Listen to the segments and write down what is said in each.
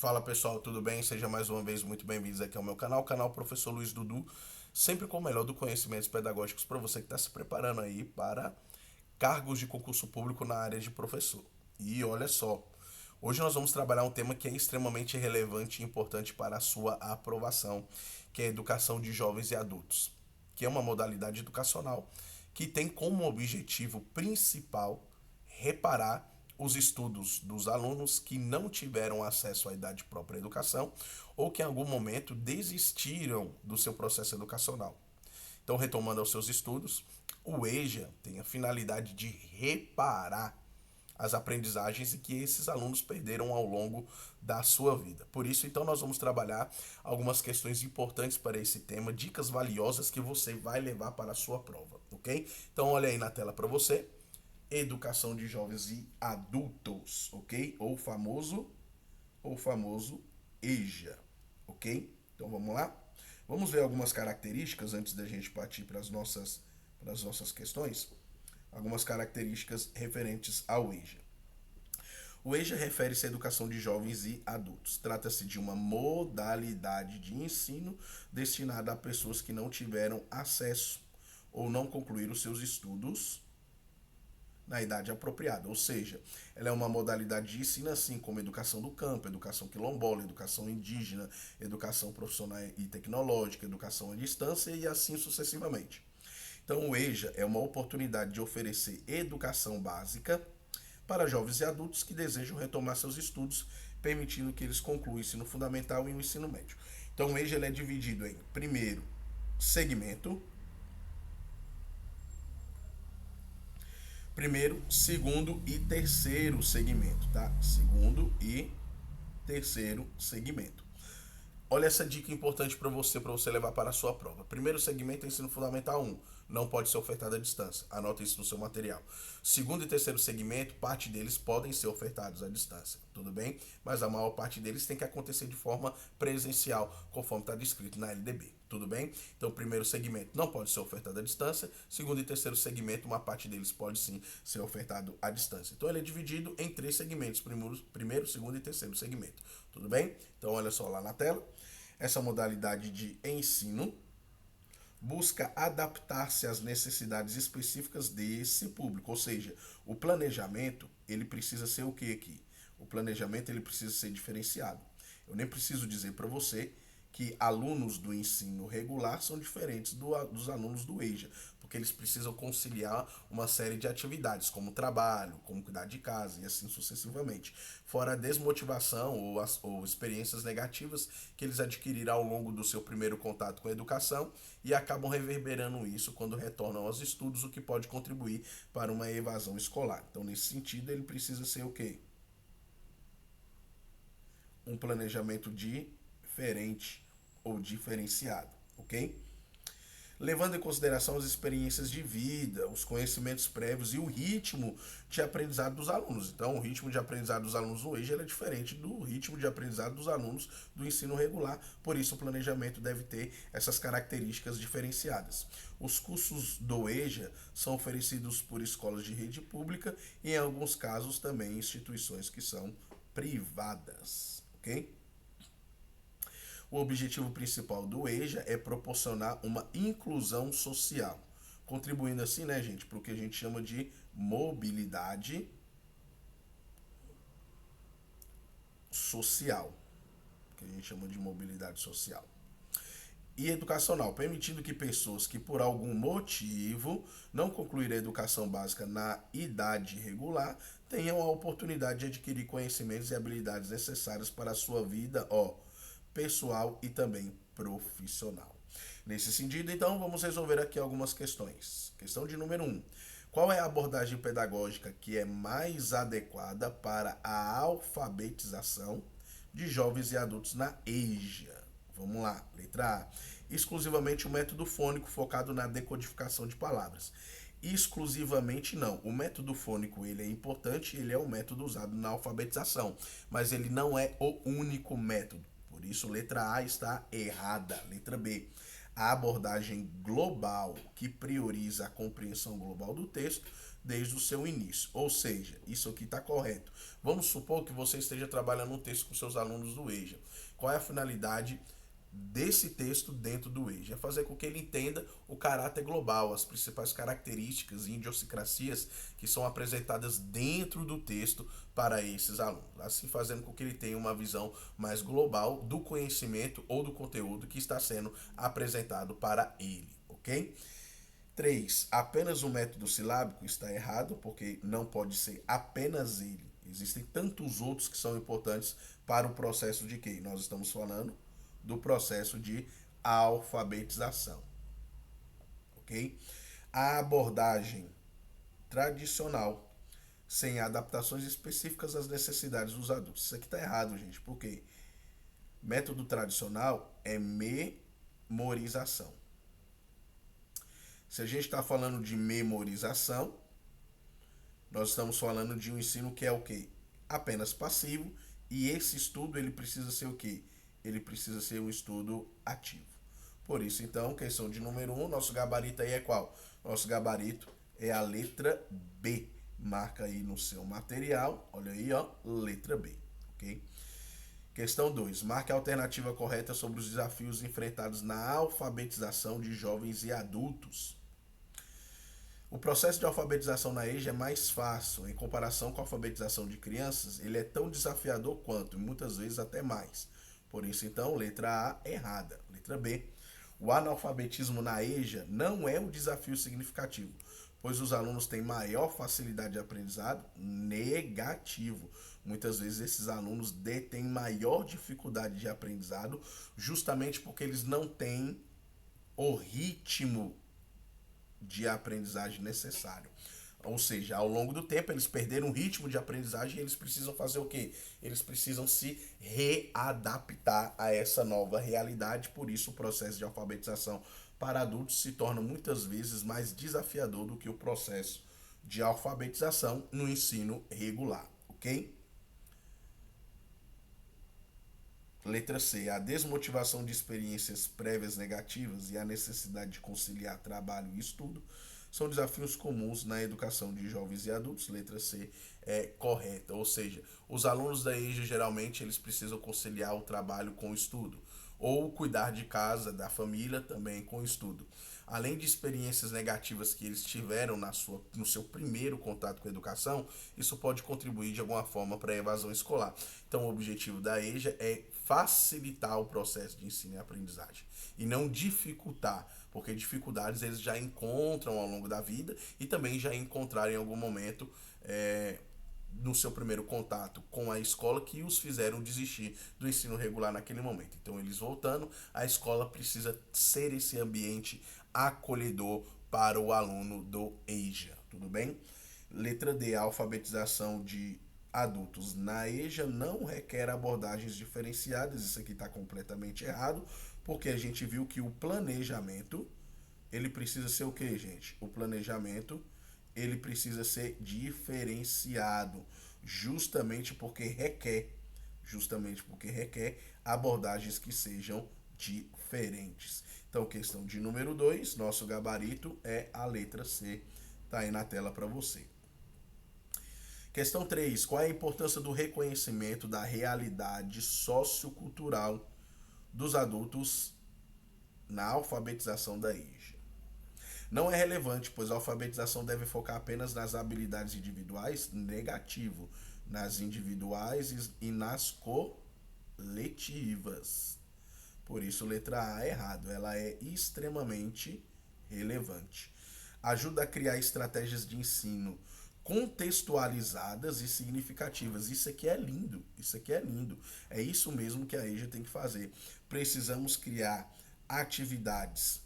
Fala pessoal, tudo bem? Sejam mais uma vez muito bem-vindos aqui ao meu canal Professor Luiz Dudu, sempre com o melhor do conhecimentos pedagógicos para você que está se preparando aí para cargos de concurso público na área de professor. E olha só, hoje nós vamos trabalhar um tema que é extremamente relevante e importante para a sua aprovação, que é a educação de jovens e adultos, que é uma modalidade educacional que tem como objetivo principal reparar os estudos dos alunos que não tiveram acesso à idade própria à educação ou que em algum momento desistiram do seu processo educacional. Então, retomando aos seus estudos, o EJA tem a finalidade de reparar as aprendizagens que esses alunos perderam ao longo da sua vida. Por isso, então, nós vamos trabalhar algumas questões importantes para esse tema, dicas valiosas que você vai levar para a sua prova, ok? Então, olha aí na tela para você. Educação de jovens e adultos, ok? Ou famoso EJA, ok? Então vamos lá? Vamos ver algumas características antes da gente partir para as nossas questões. Algumas características referentes ao EJA. O EJA refere-se à educação de jovens e adultos. Trata-se de uma modalidade de ensino destinada a pessoas que não tiveram acesso ou não concluíram seus estudos na idade apropriada, ou seja, ela é uma modalidade de ensino assim como educação do campo, educação quilombola, educação indígena, educação profissional e tecnológica, educação à distância e assim sucessivamente. Então o EJA é uma oportunidade de oferecer educação básica para jovens e adultos que desejam retomar seus estudos, permitindo que eles concluam o ensino fundamental e o ensino médio. Então o EJA ele é dividido em, primeiro, segmento, primeiro, segundo e terceiro segmento, tá? Segundo e terceiro segmento. Olha essa dica importante para você levar para a sua prova. Primeiro segmento é ensino fundamental 1, não pode ser ofertado à distância. Anota isso no seu material. Segundo e terceiro segmento, parte deles podem ser ofertados à distância, tudo bem? Mas a maior parte deles tem que acontecer de forma presencial, conforme está descrito na LDB, tudo bem? Então, o primeiro segmento não pode ser ofertado à distância. Segundo e terceiro segmento, uma parte deles pode sim ser ofertado à distância. Então, ele é dividido em três segmentos: primeiro, segundo e terceiro segmento, tudo bem? Então, olha só lá na tela. Essa modalidade de ensino busca adaptar-se às necessidades específicas desse público, ou seja, o planejamento ele precisa ser o que aqui? O planejamento ele precisa ser diferenciado. Eu nem preciso dizer para você que alunos do ensino regular são diferentes dos alunos do EJA, porque eles precisam conciliar uma série de atividades, como trabalho, como cuidar de casa e assim sucessivamente. Fora a desmotivação ou experiências negativas que eles adquiriram ao longo do seu primeiro contato com a educação e acabam reverberando isso quando retornam aos estudos, o que pode contribuir para uma evasão escolar. Então, nesse sentido, ele precisa ser o quê? Um planejamento diferente ou diferenciado, ok? Levando em consideração as experiências de vida, os conhecimentos prévios e o ritmo de aprendizado dos alunos. Então, o ritmo de aprendizado dos alunos no EJA é diferente do ritmo de aprendizado dos alunos do ensino regular, por isso o planejamento deve ter essas características diferenciadas. Os cursos do EJA são oferecidos por escolas de rede pública e, em alguns casos, também instituições que são privadas, ok? O objetivo principal do EJA é proporcionar uma inclusão social, contribuindo assim, né, gente, para o que a gente chama de mobilidade social, que a gente chama de mobilidade social e educacional, permitindo que pessoas que por algum motivo não concluíram a educação básica na idade regular tenham a oportunidade de adquirir conhecimentos e habilidades necessárias para a sua vida, pessoal e também profissional. Nesse sentido, então, vamos resolver aqui algumas questões. Questão de número 1. Qual é a abordagem pedagógica que é mais adequada para a alfabetização de jovens e adultos na EJA? Vamos lá. Letra A. Exclusivamente o método fônico focado na decodificação de palavras. Exclusivamente não. O método fônico ele é importante, ele é o método usado na alfabetização, mas ele não é o único método. Por isso, letra A está errada. Letra B. A abordagem global, que prioriza a compreensão global do texto, desde o seu início. Ou seja, isso aqui está correto. Vamos supor que você esteja trabalhando um texto com seus alunos do EJA. Qual é a finalidade desse texto dentro do EJA? É fazer com que ele entenda o caráter global, as principais características e idiosincrasias que são apresentadas dentro do texto para esses alunos, assim fazendo com que ele tenha uma visão mais global do conhecimento ou do conteúdo que está sendo apresentado para ele, ok? 3. Apenas o método silábico está errado, porque não pode ser apenas ele. Existem tantos outros que são importantes para o processo de quê? Nós estamos falando do processo de alfabetização, ok? A abordagem tradicional, sem adaptações específicas às necessidades dos adultos. Isso aqui está errado, gente, porque método tradicional é memorização. Se a gente está falando de memorização, nós estamos falando de um ensino que é o quê? Apenas passivo, e esse estudo ele precisa ser o quê? Ele precisa ser um estudo ativo. Por isso, então, questão de número 1, nosso gabarito aí é qual? Nosso gabarito é a letra B. Marca aí no seu material, olha aí, ó, letra B, ok? Questão 2. Marque a alternativa correta sobre os desafios enfrentados na alfabetização de jovens e adultos. O processo de alfabetização na EJA é mais fácil. Em comparação com a alfabetização de crianças, ele é tão desafiador quanto, e muitas vezes até mais. Por isso, então, letra A errada. Letra B. O analfabetismo na EJA não é um desafio significativo, pois os alunos têm maior facilidade de aprendizado. Negativo. Muitas vezes esses alunos têm maior dificuldade de aprendizado justamente porque eles não têm o ritmo de aprendizagem necessário. Ou seja, ao longo do tempo eles perderam o ritmo de aprendizagem e eles precisam fazer o quê? Eles precisam se readaptar a essa nova realidade. Por isso o processo de alfabetização para adultos se torna muitas vezes mais desafiador do que o processo de alfabetização no ensino regular, ok? Letra C. A desmotivação de experiências prévias negativas e a necessidade de conciliar trabalho e estudo são desafios comuns na educação de jovens e adultos. Letra C é correta. Ou seja, os alunos da EJA geralmente eles precisam conciliar o trabalho com o estudo, ou cuidar de casa, da família também com o estudo. Além de experiências negativas que eles tiveram no seu primeiro contato com a educação, isso pode contribuir de alguma forma para a evasão escolar. Então, o objetivo da EJA é facilitar o processo de ensino e aprendizagem e não dificultar, porque dificuldades eles já encontram ao longo da vida e também já encontraram em algum momento no seu primeiro contato com a escola que os fizeram desistir do ensino regular naquele momento. Então, eles voltando, a escola precisa ser esse ambiente acolhedor para o aluno do EJA, tudo bem? Letra D, a alfabetização de adultos na EJA não requer abordagens diferenciadas. Isso aqui está completamente errado, porque a gente viu que o planejamento, ele precisa ser o que, gente? O planejamento, ele precisa ser diferenciado, justamente porque requer abordagens que sejam diferentes. Então, questão de número 2, nosso gabarito é a letra C. Tá aí na tela para você. Questão 3. Qual é a importância do reconhecimento da realidade sociocultural dos adultos na alfabetização da EJA? Não é relevante, pois a alfabetização deve focar apenas nas habilidades individuais. Negativo. Nas individuais e nas coletivas. Por isso, letra A é errado. Ela é extremamente relevante. Ajuda a criar estratégias de ensino contextualizadas e significativas. Isso aqui é lindo. Isso aqui é lindo. É isso mesmo que a EJA tem que fazer. Precisamos criar atividades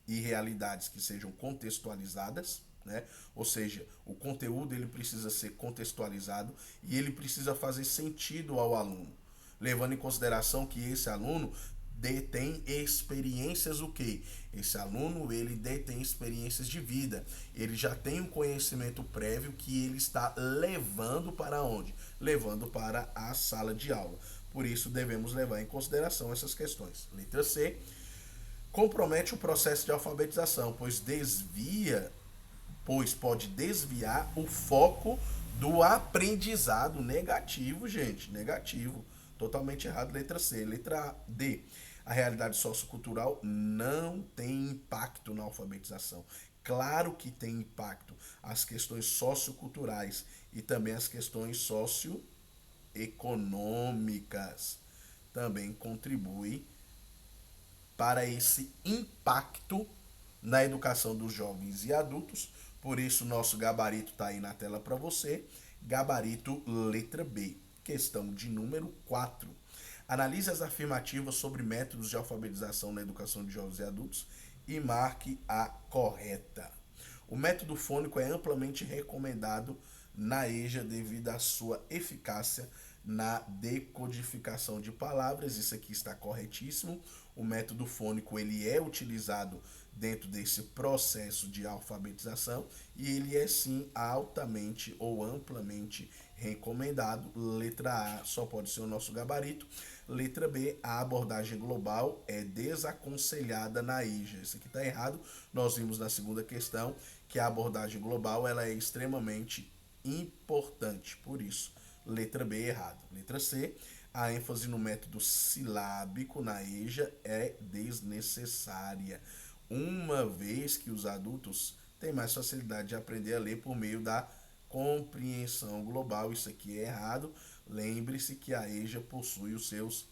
e realidades que sejam contextualizadas, né? Ou seja, o conteúdo ele precisa ser contextualizado e ele precisa fazer sentido ao aluno, levando em consideração que esse aluno detém experiências o quê? Esse aluno, ele detém experiências de vida. Ele já tem um conhecimento prévio que ele está levando para onde? Levando para a sala de aula. Por isso, devemos levar em consideração essas questões. Letra C. Compromete o processo de alfabetização, pois desvia pois pode desviar o foco do aprendizado. Negativo, gente, negativo. Totalmente errado, letra C. Letra D. A realidade sociocultural não tem impacto na alfabetização. Claro que tem impacto. As questões socioculturais e também as questões socioeconômicas também contribuem para esse impacto na educação dos jovens e adultos. Por isso, nosso gabarito está aí na tela para você. Gabarito letra B. Questão de número 4. Analise as afirmativas sobre métodos de alfabetização na educação de jovens e adultos e marque a correta. O método fônico é amplamente recomendado na EJA devido à sua eficácia na decodificação de palavras. Isso aqui está corretíssimo. O método fônico ele é utilizado dentro desse processo de alfabetização e ele é sim altamente ou amplamente recomendado. Letra A só pode ser o nosso gabarito. Letra B, a abordagem global é desaconselhada na EJA. Isso aqui está errado. Nós vimos na segunda questão que a abordagem global ela é extremamente importante. Por isso, letra B errado. Letra C, a ênfase no método silábico na EJA é desnecessária, uma vez que os adultos têm mais facilidade de aprender a ler por meio da compreensão global. Isso aqui é errado. Lembre-se que a EJA possui os seus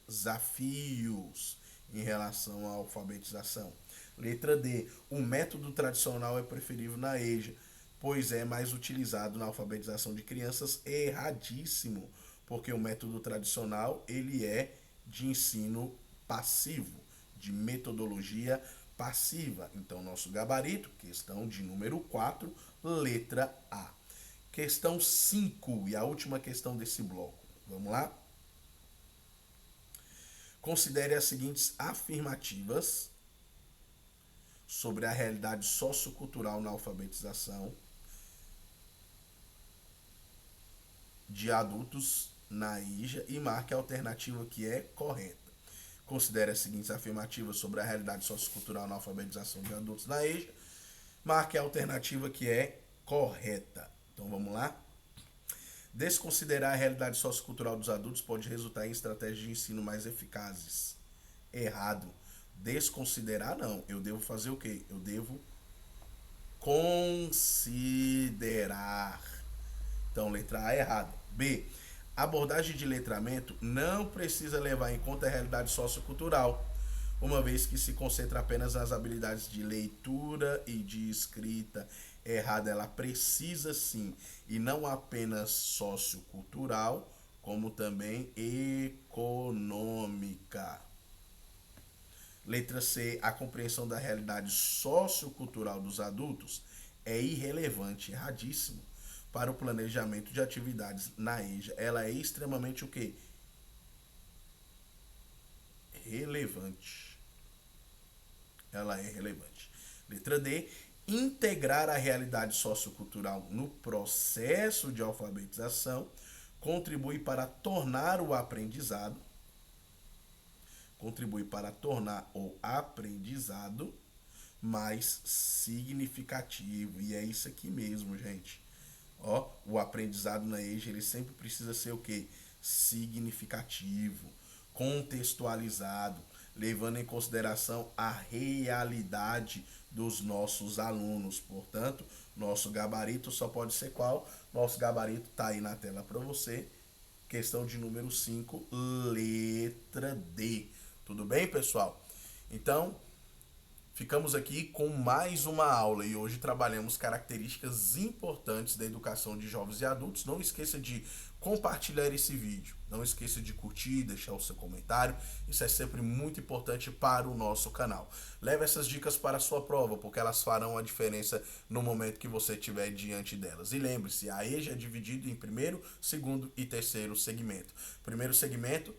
desafios em relação à alfabetização. Letra D. O método tradicional é preferível na EJA, pois é mais utilizado na alfabetização de crianças. Erradíssimo, porque o método tradicional ele é de ensino passivo, de metodologia passiva. Então, nosso gabarito, questão de número 4, letra A. Questão 5 e a última questão desse bloco. Vamos lá? Considere as seguintes afirmativas sobre a realidade sociocultural na alfabetização de adultos na EJA e marque a alternativa que é correta. Considere as seguintes afirmativas sobre a realidade sociocultural na alfabetização de adultos na EJA. Marque a alternativa que é correta. Então vamos lá? Desconsiderar a realidade sociocultural dos adultos pode resultar em estratégias de ensino mais eficazes. Errado. Desconsiderar não. Eu devo fazer o quê? Eu devo considerar. Então, letra A é errado. B. A abordagem de letramento não precisa levar em conta a realidade sociocultural, uma vez que se concentra apenas nas habilidades de leitura e de escrita. Errada, ela precisa sim, e não apenas sociocultural, como também econômica. Letra C, a compreensão da realidade sociocultural dos adultos é irrelevante, erradíssimo, para o planejamento de atividades na EJA. Ela é extremamente o quê? Relevante. Ela é relevante. Letra D, integrar a realidade sociocultural no processo de alfabetização contribui para tornar o aprendizado mais significativo. E é isso aqui mesmo, gente. Ó, o aprendizado na EJA, ele sempre precisa ser o quê? Significativo, contextualizado, levando em consideração a realidade dos nossos alunos. Portanto, nosso gabarito só pode ser qual? Nosso gabarito tá aí na tela para você. Questão de número 5, letra D. Tudo bem, pessoal? Então, ficamos aqui com mais uma aula e hoje trabalhamos características importantes da educação de jovens e adultos. Não esqueça de compartilhar esse vídeo. Não esqueça de curtir, deixar o seu comentário. Isso é sempre muito importante para o nosso canal. Leve essas dicas para a sua prova, porque elas farão a diferença no momento que você estiver diante delas. E lembre-se, a EJA é dividida em primeiro, segundo e terceiro segmento. Primeiro segmento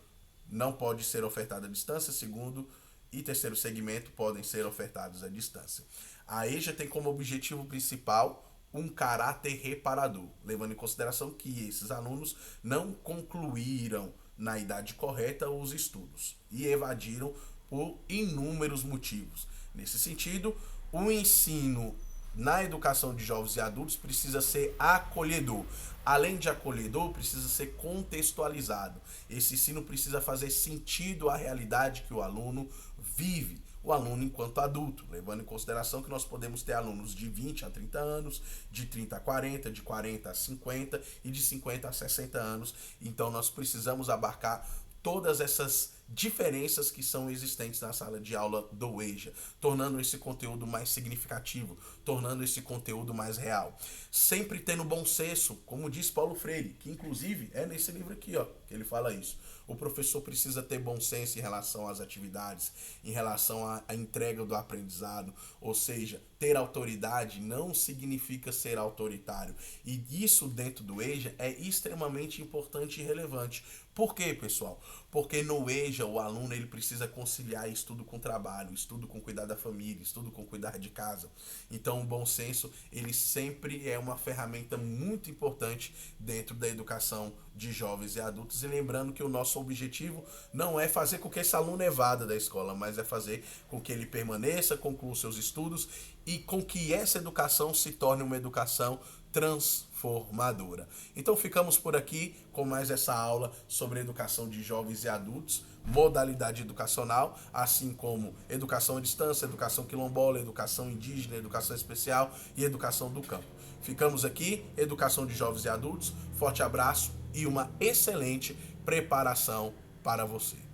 não pode ser ofertado à distância, segundo e terceiro segmento podem ser ofertados à distância. A EJA tem como objetivo principal um caráter reparador, levando em consideração que esses alunos não concluíram na idade correta os estudos e evadiram por inúmeros motivos. Nesse sentido, o ensino na educação de jovens e adultos precisa ser acolhedor. Além de acolhedor, precisa ser contextualizado. Esse ensino precisa fazer sentido à realidade que o aluno vive, o aluno enquanto adulto, levando em consideração que nós podemos ter alunos de 20 a 30 anos, de 30 a 40, de 40 a 50 e de 50 a 60 anos. Então nós precisamos abarcar todas essas diferenças que são existentes na sala de aula do EJA, tornando esse conteúdo mais significativo, tornando esse conteúdo mais real. Sempre tendo bom senso, como diz Paulo Freire, que inclusive é nesse livro aqui, ó, que ele fala isso. O professor precisa ter bom senso em relação às atividades, em relação à entrega do aprendizado, ou seja, ter autoridade não significa ser autoritário. E isso dentro do EJA é extremamente importante e relevante. Por quê, pessoal? Porque no EJA o aluno ele precisa conciliar estudo com trabalho, estudo com cuidar da família, estudo com cuidar de casa. Então o bom senso ele sempre é uma ferramenta muito importante dentro da educação de jovens e adultos. E lembrando que o nosso objetivo não é fazer com que esse aluno evada da escola, mas é fazer com que ele permaneça, conclua seus estudos e com que essa educação se torne uma educação transformadora. Então ficamos por aqui com mais essa aula sobre educação de jovens e adultos, modalidade educacional, assim como educação à distância, educação quilombola, educação indígena, educação especial e educação do campo. Ficamos aqui, educação de jovens e adultos, forte abraço e uma excelente preparação para você.